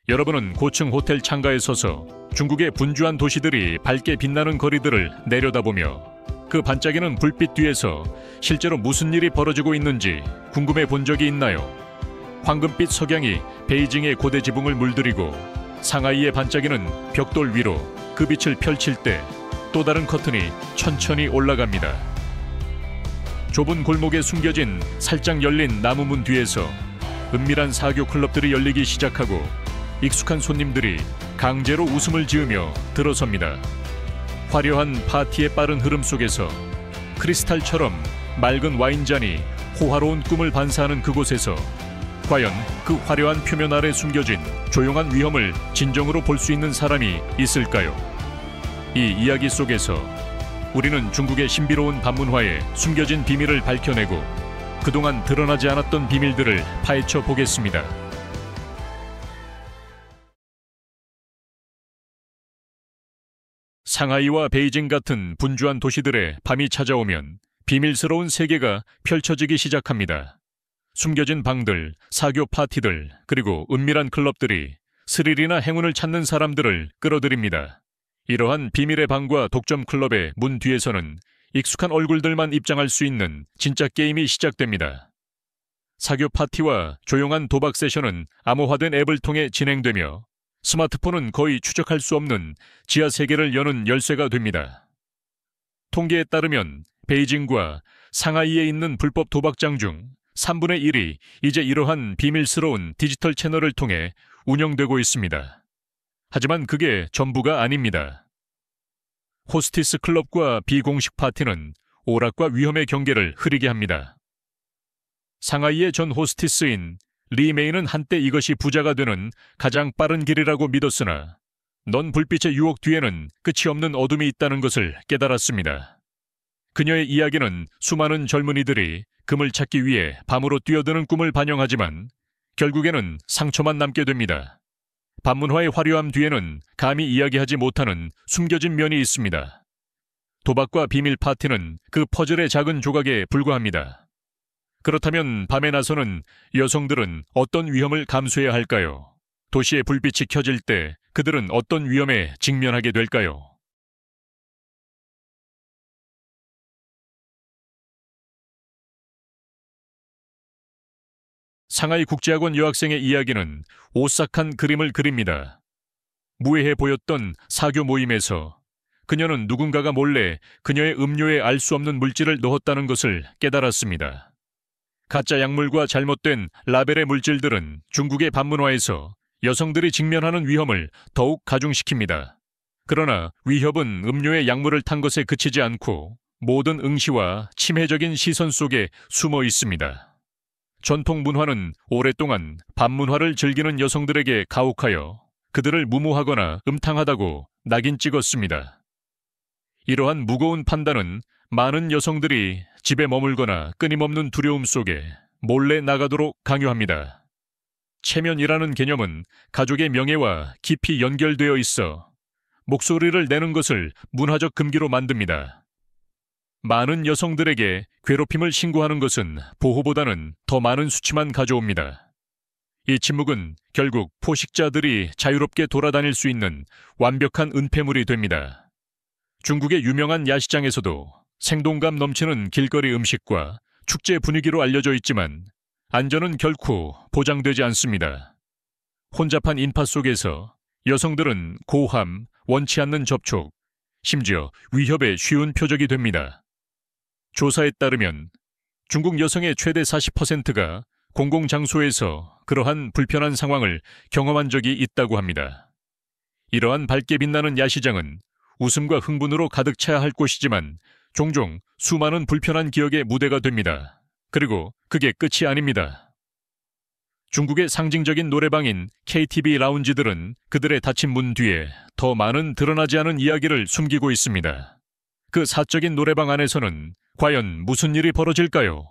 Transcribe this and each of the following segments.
여러분은 고층 호텔 창가에 서서 중국의 분주한 도시들이 밝게 빛나는 거리들을 내려다보며 그 반짝이는 불빛 뒤에서 실제로 무슨 일이 벌어지고 있는지 궁금해 본 적이 있나요? 황금빛 석양이 베이징의 고대 지붕을 물들이고 상하이에 반짝이는 벽돌 위로 그 빛을 펼칠 때 또 다른 커튼이 천천히 올라갑니다. 좁은 골목에 숨겨진 살짝 열린 나무 문 뒤에서 은밀한 사교 클럽들이 열리기 시작하고 익숙한 손님들이 강제로 웃음을 지으며 들어섭니다. 화려한 파티의 빠른 흐름 속에서 크리스탈처럼 맑은 와인잔이 호화로운 꿈을 반사하는 그곳에서 과연 그 화려한 표면 아래 숨겨진 조용한 위험을 진정으로 볼 수 있는 사람이 있을까요? 이 이야기 속에서 우리는 중국의 신비로운 반문화에 숨겨진 비밀을 밝혀내고 그동안 드러나지 않았던 비밀들을 파헤쳐 보겠습니다. 상하이와 베이징 같은 분주한 도시들의 밤이 찾아오면 비밀스러운 세계가 펼쳐지기 시작합니다. 숨겨진 방들, 사교 파티들, 그리고 은밀한 클럽들이 스릴이나 행운을 찾는 사람들을 끌어들입니다. 이러한 비밀의 방과 독점 클럽의 문 뒤에서는 익숙한 얼굴들만 입장할 수 있는 진짜 게임이 시작됩니다. 사교 파티와 조용한 도박 세션은 암호화된 앱을 통해 진행되며 스마트폰은 거의 추적할 수 없는 지하 세계를 여는 열쇠가 됩니다. 통계에 따르면 베이징과 상하이에 있는 불법 도박장 중 3분의 1이 이제 이러한 비밀스러운 디지털 채널을 통해 운영되고 있습니다. 하지만 그게 전부가 아닙니다. 호스티스 클럽과 비공식 파티는 오락과 위험의 경계를 흐리게 합니다. 상하이의 전 호스티스인 리 메이는 한때 이것이 부자가 되는 가장 빠른 길이라고 믿었으나 넌 불빛의 유혹 뒤에는 끝이 없는 어둠이 있다는 것을 깨달았습니다. 그녀의 이야기는 수많은 젊은이들이 금을 찾기 위해 밤으로 뛰어드는 꿈을 반영하지만 결국에는 상처만 남게 됩니다. 반문화의 화려함 뒤에는 감히 이야기하지 못하는 숨겨진 면이 있습니다. 도박과 비밀 파티는 그 퍼즐의 작은 조각에 불과합니다. 그렇다면 밤에 나서는 여성들은 어떤 위험을 감수해야 할까요? 도시의 불빛이 켜질 때 그들은 어떤 위험에 직면하게 될까요? 상하이 국제학원 여학생의 이야기는 오싹한 그림을 그립니다. 무해해 보였던 사교 모임에서 그녀는 누군가가 몰래 그녀의 음료에 알 수 없는 물질을 넣었다는 것을 깨달았습니다. 가짜 약물과 잘못된 라벨의 물질들은 중국의 반문화에서 여성들이 직면하는 위험을 더욱 가중시킵니다. 그러나 위협은 음료에 약물을 탄 것에 그치지 않고 모든 응시와 침해적인 시선 속에 숨어 있습니다. 전통 문화는 오랫동안 반문화를 즐기는 여성들에게 가혹하여 그들을 무모하거나 음탕하다고 낙인 찍었습니다. 이러한 무거운 판단은 많은 여성들이 집에 머물거나 끊임없는 두려움 속에 몰래 나가도록 강요합니다. 체면이라는 개념은 가족의 명예와 깊이 연결되어 있어 목소리를 내는 것을 문화적 금기로 만듭니다. 많은 여성들에게 괴롭힘을 신고하는 것은 보호보다는 더 많은 수치만 가져옵니다. 이 침묵은 결국 포식자들이 자유롭게 돌아다닐 수 있는 완벽한 은폐물이 됩니다. 중국의 유명한 야시장에서도 생동감 넘치는 길거리 음식과 축제 분위기로 알려져 있지만 안전은 결코 보장되지 않습니다. 혼잡한 인파 속에서 여성들은 고함, 원치 않는 접촉, 심지어 위협의 쉬운 표적이 됩니다. 조사에 따르면 중국 여성의 최대 40%가 공공장소에서 그러한 불편한 상황을 경험한 적이 있다고 합니다. 이러한 밝게 빛나는 야시장은 웃음과 흥분으로 가득 차야 할 곳이지만 종종 수많은 불편한 기억의 무대가 됩니다. 그리고 그게 끝이 아닙니다. 중국의 상징적인 노래방인 KTV 라운지들은 그들의 닫힌 문 뒤에 더 많은 드러나지 않은 이야기를 숨기고 있습니다. 그 사적인 노래방 안에서는 과연 무슨 일이 벌어질까요?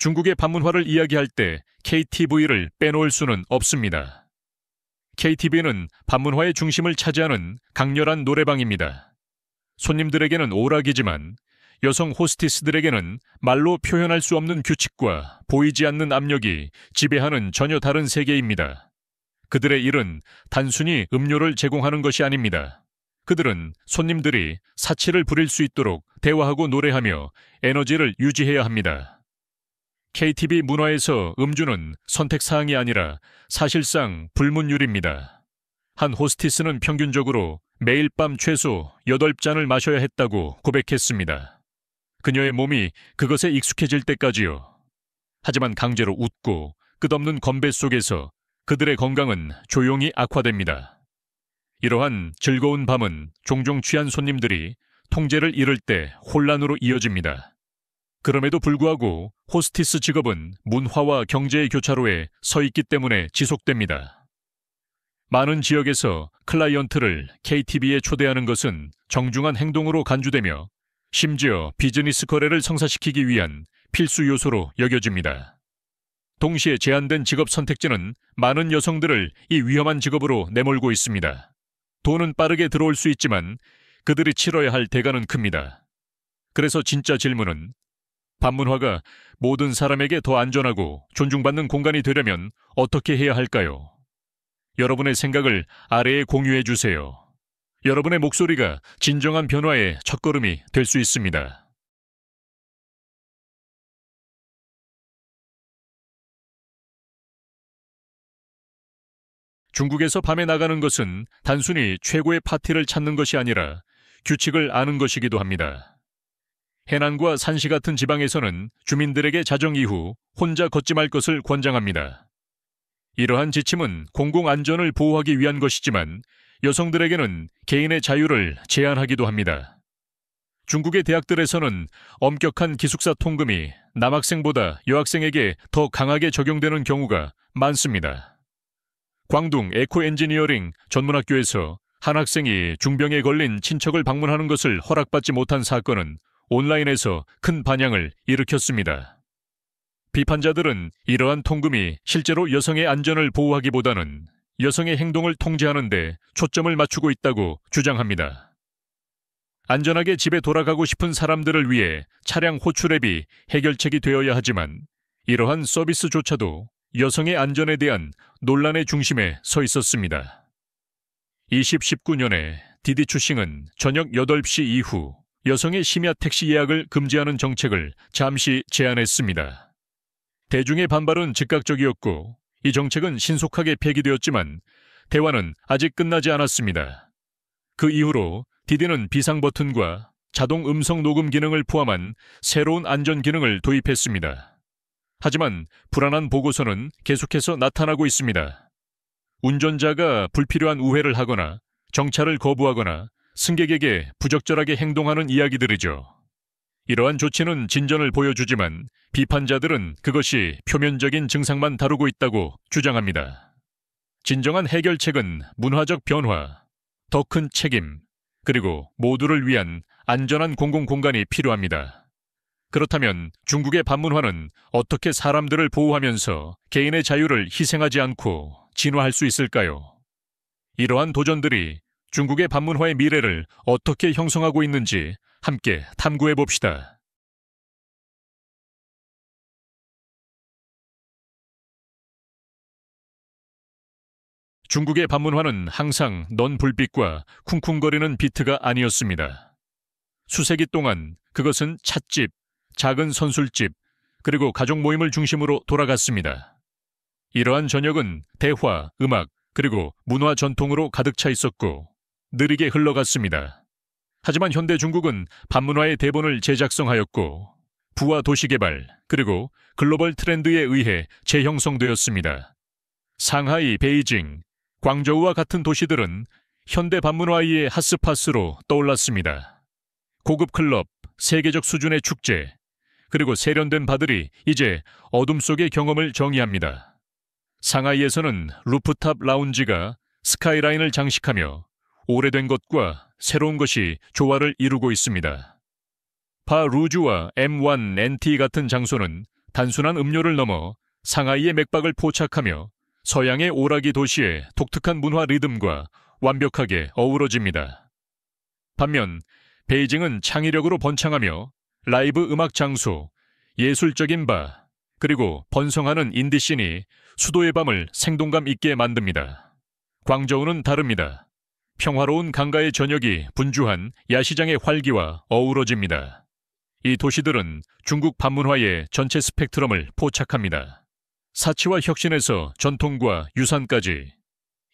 중국의 반문화를 이야기할 때 KTV를 빼놓을 수는 없습니다. KTV는 반문화의 중심을 차지하는 강렬한 노래방입니다. 손님들에게는 오락이지만 여성 호스티스들에게는 말로 표현할 수 없는 규칙과 보이지 않는 압력이 지배하는 전혀 다른 세계입니다. 그들의 일은 단순히 음료를 제공하는 것이 아닙니다. 그들은 손님들이 사치를 부릴 수 있도록 대화하고 노래하며 에너지를 유지해야 합니다. KTV 문화에서 음주는 선택사항이 아니라 사실상 불문율입니다. 한 호스티스는 평균적으로 매일 밤 최소 8잔을 마셔야 했다고 고백했습니다. 그녀의 몸이 그것에 익숙해질 때까지요. 하지만 강제로 웃고 끝없는 건배 속에서 그들의 건강은 조용히 악화됩니다. 이러한 즐거운 밤은 종종 취한 손님들이 통제를 잃을 때 혼란으로 이어집니다. 그럼에도 불구하고 호스티스 직업은 문화와 경제의 교차로에 서 있기 때문에 지속됩니다. 많은 지역에서 클라이언트를 KTV에 초대하는 것은 정중한 행동으로 간주되며 심지어 비즈니스 거래를 성사시키기 위한 필수 요소로 여겨집니다. 동시에 제한된 직업 선택지는 많은 여성들을 이 위험한 직업으로 내몰고 있습니다. 돈은 빠르게 들어올 수 있지만 그들이 치러야 할 대가는 큽니다. 그래서 진짜 질문은 반문화가 모든 사람에게 더 안전하고 존중받는 공간이 되려면 어떻게 해야 할까요? 여러분의 생각을 아래에 공유해 주세요. 여러분의 목소리가 진정한 변화의 첫걸음이 될 수 있습니다. 중국에서 밤에 나가는 것은 단순히 최고의 파티를 찾는 것이 아니라 규칙을 아는 것이기도 합니다. 해난과 산시 같은 지방에서는 주민들에게 자정 이후 혼자 걷지 말 것을 권장합니다. 이러한 지침은 공공안전을 보호하기 위한 것이지만 여성들에게는 개인의 자유를 제한하기도 합니다. 중국의 대학들에서는 엄격한 기숙사 통금이 남학생보다 여학생에게 더 강하게 적용되는 경우가 많습니다. 광둥 에코 엔지니어링 전문학교에서 한 학생이 중병에 걸린 친척을 방문하는 것을 허락받지 못한 사건은 온라인에서 큰 반향을 일으켰습니다. 비판자들은 이러한 통금이 실제로 여성의 안전을 보호하기보다는 여성의 행동을 통제하는 데 초점을 맞추고 있다고 주장합니다. 안전하게 집에 돌아가고 싶은 사람들을 위해 차량 호출 앱이 해결책이 되어야 하지만 이러한 서비스조차도 여성의 안전에 대한 논란의 중심에 서 있었습니다. 2019년에 디디 추싱은 저녁 8시 이후 여성의 심야 택시 예약을 금지하는 정책을 잠시 제안했습니다. 대중의 반발은 즉각적이었고 이 정책은 신속하게 폐기되었지만 대화는 아직 끝나지 않았습니다. 그 이후로 디디는 비상 버튼과 자동 음성 녹음 기능을 포함한 새로운 안전 기능을 도입했습니다. 하지만 불안한 보고서는 계속해서 나타나고 있습니다. 운전자가 불필요한 우회를 하거나 정차를 거부하거나 승객에게 부적절하게 행동하는 이야기들이죠. 이러한 조치는 진전을 보여주지만 비판자들은 그것이 표면적인 증상만 다루고 있다고 주장합니다. 진정한 해결책은 문화적 변화, 더 큰 책임, 그리고 모두를 위한 안전한 공공공간이 필요합니다. 그렇다면 중국의 반문화는 어떻게 사람들을 보호하면서 개인의 자유를 희생하지 않고 진화할 수 있을까요? 이러한 도전들이 중국의 반문화의 미래를 어떻게 형성하고 있는지 함께 탐구해 봅시다. 중국의 반문화는 항상 넌 불빛과 쿵쿵거리는 비트가 아니었습니다. 수세기 동안 그것은 찻집, 작은 선술집, 그리고 가족 모임을 중심으로 돌아갔습니다. 이러한 저녁은 대화, 음악, 그리고 문화 전통으로 가득 차 있었고 느리게 흘러갔습니다. 하지만 현대 중국은 반문화의 대본을 재작성하였고 부와 도시개발, 그리고 글로벌 트렌드에 의해 재형성되었습니다. 상하이, 베이징, 광저우와 같은 도시들은 현대 반문화의 핫스팟으로 떠올랐습니다. 고급 클럽, 세계적 수준의 축제, 그리고 세련된 바들이 이제 어둠 속의 경험을 정의합니다. 상하이에서는 루프탑 라운지가 스카이라인을 장식하며 오래된 것과 새로운 것이 조화를 이루고 있습니다. 파 루주와 M1 NT 같은 장소는 단순한 음료를 넘어 상하이의 맥박을 포착하며 서양의 오라기 도시의 독특한 문화 리듬과 완벽하게 어우러집니다. 반면 베이징은 창의력으로 번창하며 라이브 음악 장소, 예술적인 바, 그리고 번성하는 인디씬이 수도의 밤을 생동감 있게 만듭니다. 광저우는 다릅니다. 평화로운 강가의 저녁이 분주한 야시장의 활기와 어우러집니다. 이 도시들은 중국 반문화의 전체 스펙트럼을 포착합니다. 사치와 혁신에서 전통과 유산까지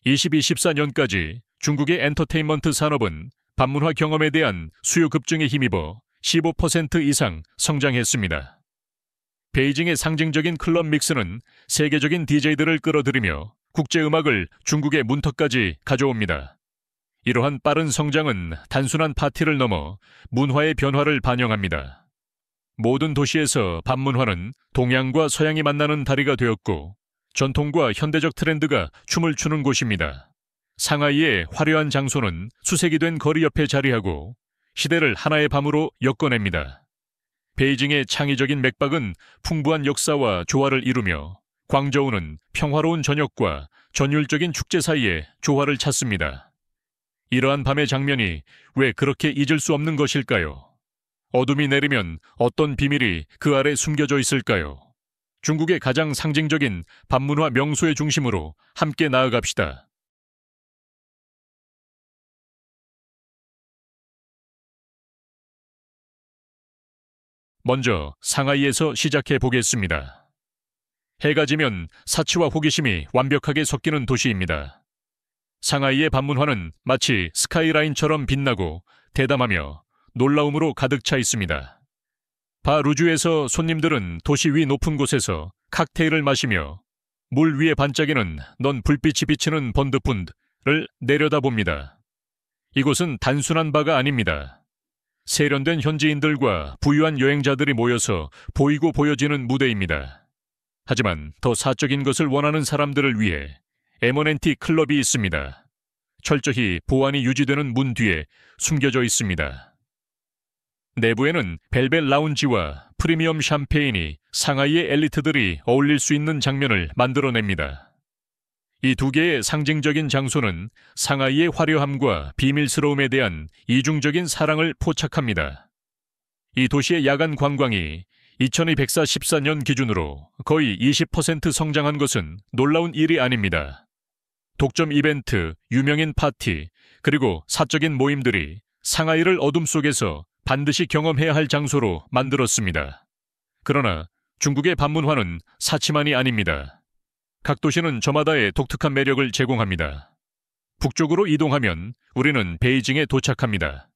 2024년까지 중국의 엔터테인먼트 산업은 반문화 경험에 대한 수요 급증에 힘입어 15% 이상 성장했습니다. 베이징의 상징적인 클럽 믹스는 세계적인 DJ들을 끌어들이며 국제음악을 중국의 문턱까지 가져옵니다. 이러한 빠른 성장은 단순한 파티를 넘어 문화의 변화를 반영합니다. 모든 도시에서 반문화는 동양과 서양이 만나는 다리가 되었고 전통과 현대적 트렌드가 춤을 추는 곳입니다. 상하이의 화려한 장소는 수색이 된 거리 옆에 자리하고 시대를 하나의 밤으로 엮어냅니다. 베이징의 창의적인 맥박은 풍부한 역사와 조화를 이루며 광저우는 평화로운 저녁과 전율적인 축제 사이에 조화를 찾습니다. 이러한 밤의 장면이 왜 그렇게 잊을 수 없는 것일까요? 어둠이 내리면 어떤 비밀이 그 아래 숨겨져 있을까요? 중국의 가장 상징적인 반문화 명소의 중심으로 함께 나아갑시다. 먼저 상하이에서 시작해 보겠습니다. 해가 지면 사치와 호기심이 완벽하게 섞이는 도시입니다. 상하이의 반문화는 마치 스카이라인처럼 빛나고 대담하며 놀라움으로 가득 차 있습니다. 바 루주에서 손님들은 도시 위 높은 곳에서 칵테일을 마시며 물 위에 반짝이는 넌 불빛이 비치는 번드푼드를 내려다봅니다. 이곳은 단순한 바가 아닙니다. 세련된 현지인들과 부유한 여행자들이 모여서 보이고 보여지는 무대입니다. 하지만 더 사적인 것을 원하는 사람들을 위해 M&T 클럽이 있습니다. 철저히 보안이 유지되는 문 뒤에 숨겨져 있습니다. 내부에는 벨벳 라운지와 프리미엄 샴페인이 상하이의 엘리트들이 어울릴 수 있는 장면을 만들어냅니다. 이 두 개의 상징적인 장소는 상하이의 화려함과 비밀스러움에 대한 이중적인 사랑을 포착합니다. 이 도시의 야간 관광이 2214년 기준으로 거의 20% 성장한 것은 놀라운 일이 아닙니다. 독점 이벤트, 유명인 파티, 그리고 사적인 모임들이 상하이를 어둠 속에서 반드시 경험해야 할 장소로 만들었습니다. 그러나 중국의 반문화는 사치만이 아닙니다. 각 도시는 저마다의 독특한 매력을 제공합니다. 북쪽으로 이동하면 우리는 베이징에 도착합니다.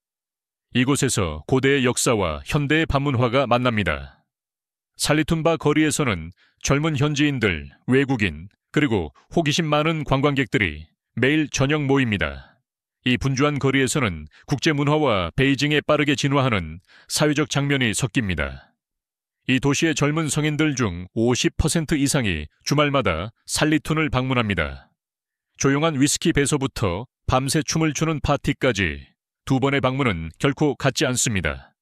이곳에서 고대의 역사와 현대의 반문화가 만납니다. 살리툰바 거리에서는 젊은 현지인들, 외국인, 그리고 호기심 많은 관광객들이 매일 저녁 모입니다. 이 분주한 거리에서는 국제 문화와 베이징에 빠르게 진화하는 사회적 장면이 섞입니다. 이 도시의 젊은 성인들 중 50% 이상이 주말마다 살리툰을 방문합니다. 조용한 위스키 배서부터 밤새 춤을 추는 파티까지 두 번의 방문은 결코 같지 않습니다.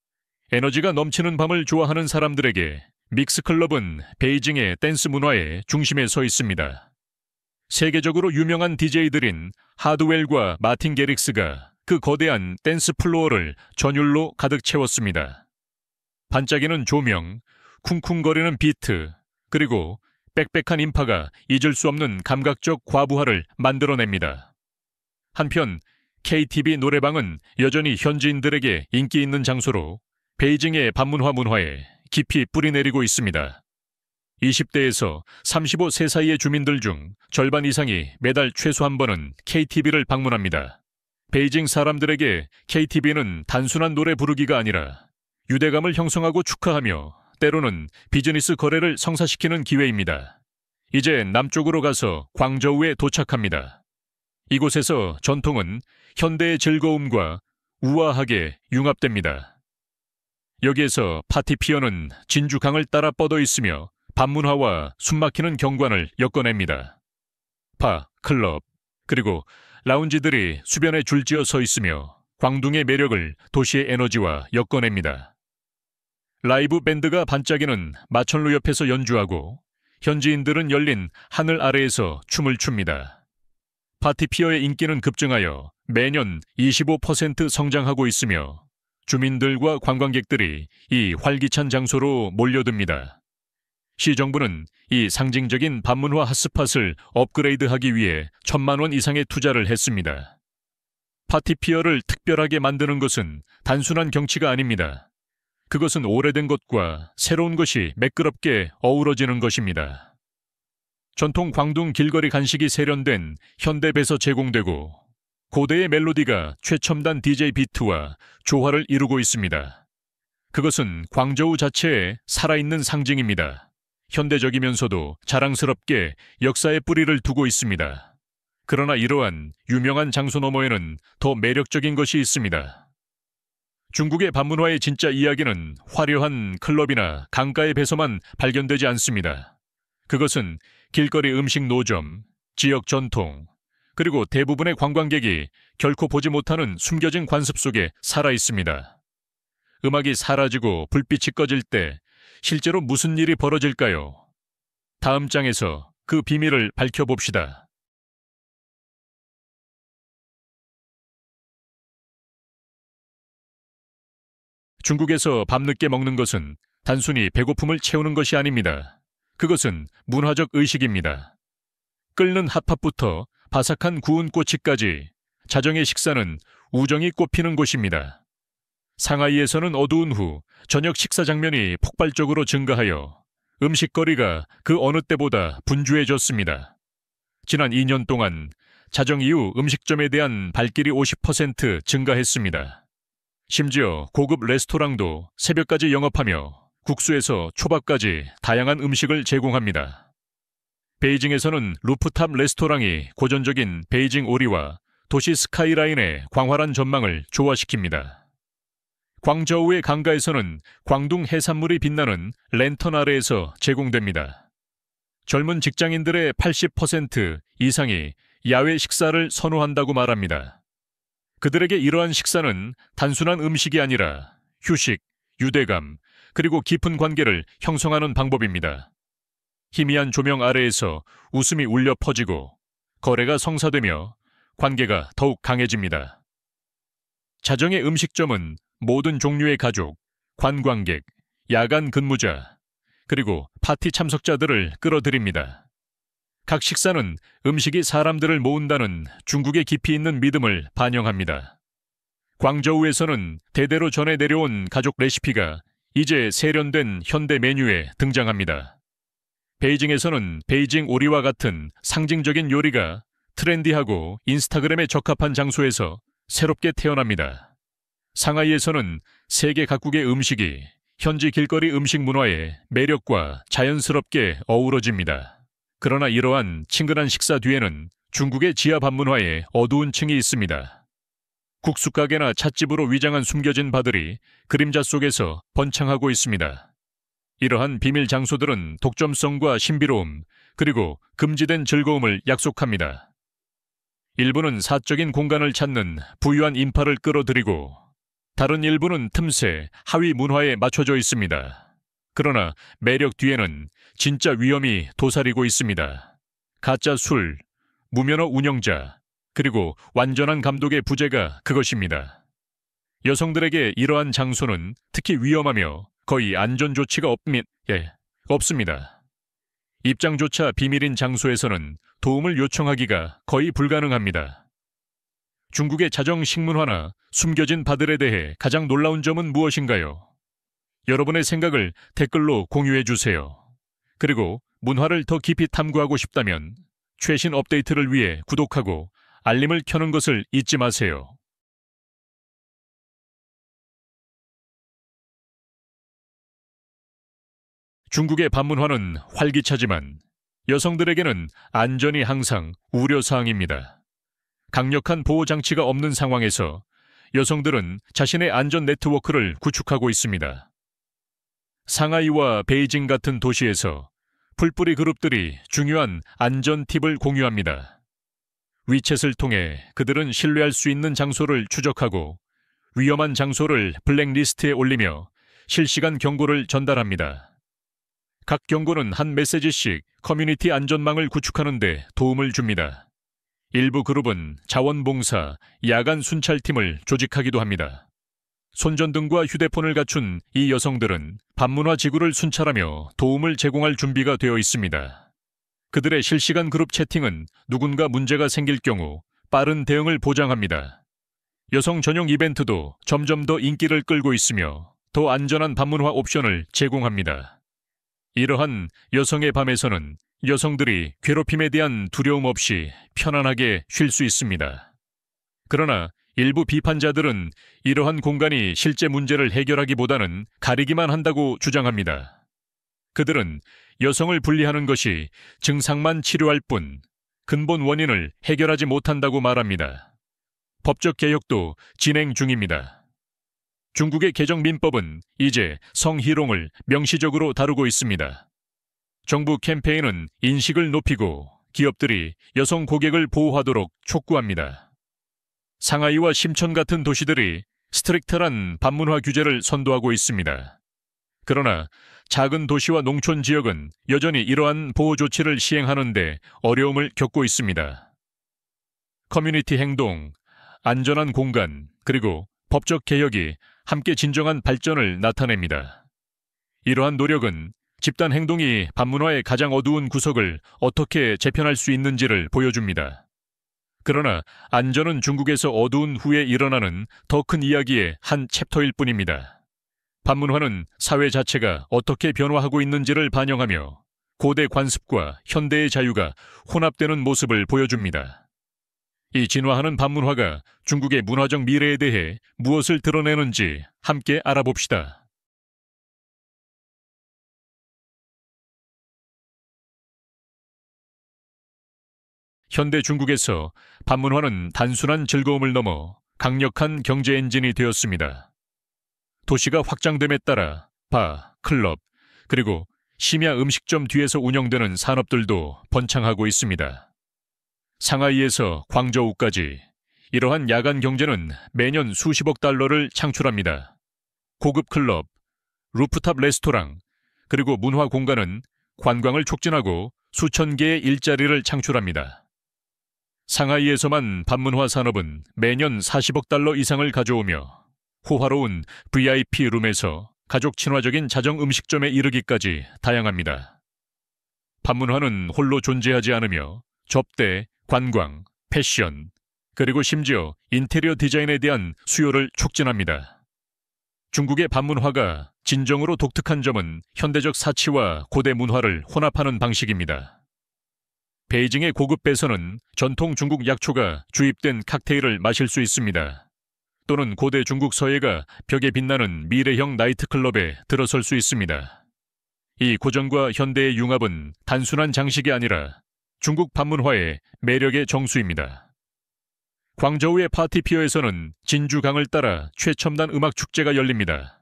에너지가 넘치는 밤을 좋아하는 사람들에게 믹스클럽은 베이징의 댄스 문화의 중심에 서 있습니다. 세계적으로 유명한 DJ들인 하드웰과 마틴 게릭스가 그 거대한 댄스 플로어를 전율로 가득 채웠습니다. 반짝이는 조명, 쿵쿵거리는 비트, 그리고 빽빽한 인파가 잊을 수 없는 감각적 과부하를 만들어냅니다. 한편 KTV 노래방은 여전히 현지인들에게 인기 있는 장소로 베이징의 반문화 문화에 깊이 뿌리내리고 있습니다. 20대에서 35세 사이의 주민들 중 절반 이상이 매달 최소 한 번은 KTV를 방문합니다. 베이징 사람들에게 KTV는 단순한 노래 부르기가 아니라 유대감을 형성하고 축하하며 때로는 비즈니스 거래를 성사시키는 기회입니다. 이제 남쪽으로 가서 광저우에 도착합니다. 이곳에서 전통은 현대의 즐거움과 우아하게 융합됩니다. 여기에서 파티 피어는 진주강을 따라 뻗어 있으며 반문화와 숨막히는 경관을 엮어냅니다. 바, 클럽, 그리고 라운지들이 수변에 줄지어 서 있으며 광둥의 매력을 도시의 에너지와 엮어냅니다. 라이브 밴드가 반짝이는 마천루 옆에서 연주하고 현지인들은 열린 하늘 아래에서 춤을 춥니다. 파티피어의 인기는 급증하여 매년 25% 성장하고 있으며 주민들과 관광객들이 이 활기찬 장소로 몰려듭니다. 시정부는 이 상징적인 반문화 핫스팟을 업그레이드하기 위해 1,000만 원 이상의 투자를 했습니다. 파티피어를 특별하게 만드는 것은 단순한 경치가 아닙니다. 그것은 오래된 것과 새로운 것이 매끄럽게 어우러지는 것입니다. 전통 광둥 길거리 간식이 세련된 현대배서 제공되고 고대의 멜로디가 최첨단 DJ 비트와 조화를 이루고 있습니다. 그것은 광저우 자체의 살아있는 상징입니다. 현대적이면서도 자랑스럽게 역사의 뿌리를 두고 있습니다. 그러나 이러한 유명한 장소 너머에는 더 매력적인 것이 있습니다. 중국의 반문화의 진짜 이야기는 화려한 클럽이나 강가의 배서만 발견되지 않습니다. 그것은 길거리 음식 노점, 지역 전통, 그리고 대부분의 관광객이 결코 보지 못하는 숨겨진 관습 속에 살아 있습니다. 음악이 사라지고 불빛이 꺼질 때 실제로 무슨 일이 벌어질까요? 다음 장에서 그 비밀을 밝혀봅시다. 중국에서 밤늦게 먹는 것은 단순히 배고픔을 채우는 것이 아닙니다. 그것은 문화적 의식입니다. 끓는 핫팟부터 바삭한 구운 꼬치까지 자정의 식사는 우정이 꽃피는 곳입니다. 상하이에서는 어두운 후 저녁 식사 장면이 폭발적으로 증가하여 음식거리가 그 어느 때보다 분주해졌습니다. 지난 2년 동안 자정 이후 음식점에 대한 발길이 50% 증가했습니다. 심지어 고급 레스토랑도 새벽까지 영업하며 국수에서 초밥까지 다양한 음식을 제공합니다. 베이징에서는 루프탑 레스토랑이 고전적인 베이징 오리와 도시 스카이라인의 광활한 전망을 조화시킵니다. 광저우의 강가에서는 광둥 해산물이 빛나는 랜턴 아래에서 제공됩니다. 젊은 직장인들의 80% 이상이 야외 식사를 선호한다고 말합니다. 그들에게 이러한 식사는 단순한 음식이 아니라 휴식, 유대감, 그리고 깊은 관계를 형성하는 방법입니다. 희미한 조명 아래에서 웃음이 울려 퍼지고 거래가 성사되며 관계가 더욱 강해집니다. 자정의 음식점은 모든 종류의 가족, 관광객, 야간 근무자, 그리고 파티 참석자들을 끌어들입니다. 각 식사는 음식이 사람들을 모은다는 중국의 깊이 있는 믿음을 반영합니다. 광저우에서는 대대로 전해 내려온 가족 레시피가 이제 세련된 현대 메뉴에 등장합니다. 베이징에서는 베이징 오리와 같은 상징적인 요리가 트렌디하고 인스타그램에 적합한 장소에서 새롭게 태어납니다. 상하이에서는 세계 각국의 음식이 현지 길거리 음식 문화의 매력과 자연스럽게 어우러집니다. 그러나 이러한 친근한 식사 뒤에는 중국의 지하 반문화의 어두운 층이 있습니다. 국수가게나 찻집으로 위장한 숨겨진 바들이 그림자 속에서 번창하고 있습니다. 이러한 비밀 장소들은 독점성과 신비로움, 그리고 금지된 즐거움을 약속합니다. 일부는 사적인 공간을 찾는 부유한 인파를 끌어들이고 다른 일부는 틈새, 하위 문화에 맞춰져 있습니다. 그러나 매력 뒤에는 진짜 위험이 도사리고 있습니다. 가짜 술, 무면허 운영자, 그리고 완전한 감독의 부재가 그것입니다. 여성들에게 이러한 장소는 특히 위험하며 거의 안전 조치가 없습니다. 입장조차 비밀인 장소에서는 도움을 요청하기가 거의 불가능합니다. 중국의 자정 식문화나 숨겨진 바들에 대해 가장 놀라운 점은 무엇인가요? 여러분의 생각을 댓글로 공유해 주세요. 그리고 문화를 더 깊이 탐구하고 싶다면 최신 업데이트를 위해 구독하고 알림을 켜는 것을 잊지 마세요. 중국의 반문화는 활기차지만 여성들에게는 안전이 항상 우려사항입니다. 강력한 보호장치가 없는 상황에서 여성들은 자신의 안전 네트워크를 구축하고 있습니다. 상하이와 베이징 같은 도시에서 풀뿌리 그룹들이 중요한 안전 팁을 공유합니다. 위챗을 통해 그들은 신뢰할 수 있는 장소를 추적하고 위험한 장소를 블랙리스트에 올리며 실시간 경고를 전달합니다. 각 경고는 한 메시지씩 커뮤니티 안전망을 구축하는 데 도움을 줍니다. 일부 그룹은 자원봉사, 야간 순찰팀을 조직하기도 합니다. 손전등과 휴대폰을 갖춘 이 여성들은 반문화 지구를 순찰하며 도움을 제공할 준비가 되어 있습니다. 그들의 실시간 그룹 채팅은 누군가 문제가 생길 경우 빠른 대응을 보장합니다. 여성 전용 이벤트도 점점 더 인기를 끌고 있으며 더 안전한 반문화 옵션을 제공합니다. 이러한 여성의 밤에서는 여성들이 괴롭힘에 대한 두려움 없이 편안하게 쉴 수 있습니다. 그러나 일부 비판자들은 이러한 공간이 실제 문제를 해결하기보다는 가리기만 한다고 주장합니다. 그들은 여성을 분리하는 것이 증상만 치료할 뿐 근본 원인을 해결하지 못한다고 말합니다. 법적 개혁도 진행 중입니다. 중국의 개정 민법은 이제 성희롱을 명시적으로 다루고 있습니다. 정부 캠페인은 인식을 높이고 기업들이 여성 고객을 보호하도록 촉구합니다. 상하이와 심천 같은 도시들이 스트릭트한 반문화 규제를 선도하고 있습니다. 그러나 작은 도시와 농촌 지역은 여전히 이러한 보호 조치를 시행하는 데 어려움을 겪고 있습니다. 커뮤니티 행동, 안전한 공간, 그리고 법적 개혁이 함께 진정한 발전을 나타냅니다. 이러한 노력은 집단 행동이 반문화의 가장 어두운 구석을 어떻게 재편할 수 있는지를 보여줍니다. 그러나 안전은 중국에서 어두운 후에 일어나는 더 큰 이야기의 한 챕터일 뿐입니다. 반문화는 사회 자체가 어떻게 변화하고 있는지를 반영하며 고대 관습과 현대의 자유가 혼합되는 모습을 보여줍니다. 이 진화하는 반문화가 중국의 문화적 미래에 대해 무엇을 드러내는지 함께 알아봅시다. 현대 중국에서 반문화는 단순한 즐거움을 넘어 강력한 경제 엔진이 되었습니다. 도시가 확장됨에 따라 바, 클럽, 그리고 심야 음식점 뒤에서 운영되는 산업들도 번창하고 있습니다. 상하이에서 광저우까지 이러한 야간 경제는 매년 수십억 달러를 창출합니다. 고급 클럽, 루프탑 레스토랑, 그리고 문화 공간은 관광을 촉진하고 수천 개의 일자리를 창출합니다. 상하이에서만 반문화 산업은 매년 40억 달러 이상을 가져오며 호화로운 VIP 룸에서 가족 친화적인 자정 음식점에 이르기까지 다양합니다. 반문화는 홀로 존재하지 않으며 접대, 관광, 패션, 그리고 심지어 인테리어 디자인에 대한 수요를 촉진합니다. 중국의 반문화가 진정으로 독특한 점은 현대적 사치와 고대 문화를 혼합하는 방식입니다. 베이징의 고급 배선은 전통 중국 약초가 주입된 칵테일을 마실 수 있습니다. 또는 고대 중국 서예가 벽에 빛나는 미래형 나이트클럽에 들어설 수 있습니다. 이 고전과 현대의 융합은 단순한 장식이 아니라 중국 반문화의 매력의 정수입니다. 광저우의 파티피어에서는 진주강을 따라 최첨단 음악 축제가 열립니다.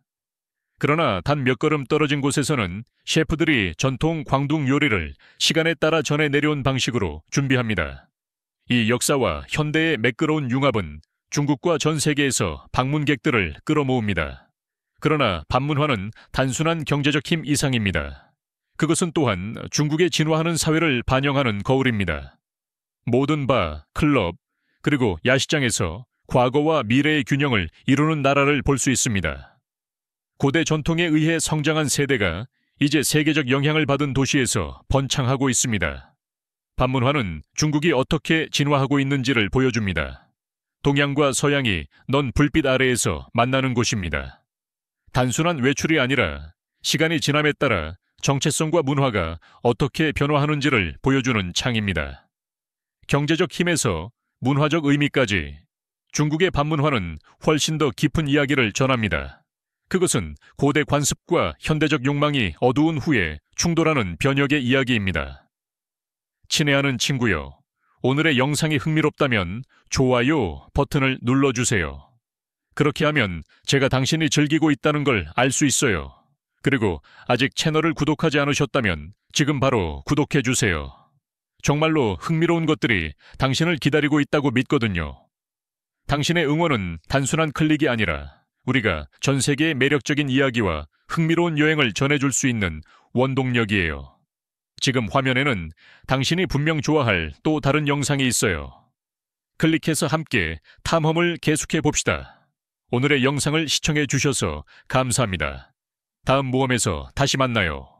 그러나 단 몇 걸음 떨어진 곳에서는 셰프들이 전통 광둥 요리를 시간에 따라 전해 내려온 방식으로 준비합니다. 이 역사와 현대의 매끄러운 융합은 중국과 전 세계에서 방문객들을 끌어모읍니다. 그러나 반문화는 단순한 경제적 힘 이상입니다. 그것은 또한 중국의 진화하는 사회를 반영하는 거울입니다. 모든 바, 클럽, 그리고 야시장에서 과거와 미래의 균형을 이루는 나라를 볼 수 있습니다. 고대 전통에 의해 성장한 세대가 이제 세계적 영향을 받은 도시에서 번창하고 있습니다. 반문화는 중국이 어떻게 진화하고 있는지를 보여줍니다. 동양과 서양이 넌 불빛 아래에서 만나는 곳입니다. 단순한 외출이 아니라 시간이 지남에 따라 정체성과 문화가 어떻게 변화하는지를 보여주는 창입니다. 경제적 힘에서 문화적 의미까지 중국의 반문화는 훨씬 더 깊은 이야기를 전합니다. 그것은 고대 관습과 현대적 욕망이 어두운 후에 충돌하는 변혁의 이야기입니다. 친애하는 친구요, 오늘의 영상이 흥미롭다면 좋아요 버튼을 눌러주세요. 그렇게 하면 제가 당신이 즐기고 있다는 걸 알 수 있어요. 그리고 아직 채널을 구독하지 않으셨다면 지금 바로 구독해주세요. 정말로 흥미로운 것들이 당신을 기다리고 있다고 믿거든요. 당신의 응원은 단순한 클릭이 아니라 우리가 전 세계의 매력적인 이야기와 흥미로운 여행을 전해줄 수 있는 원동력이에요. 지금 화면에는 당신이 분명 좋아할 또 다른 영상이 있어요. 클릭해서 함께 탐험을 계속해 봅시다. 오늘의 영상을 시청해 주셔서 감사합니다. 다음 모험에서 다시 만나요.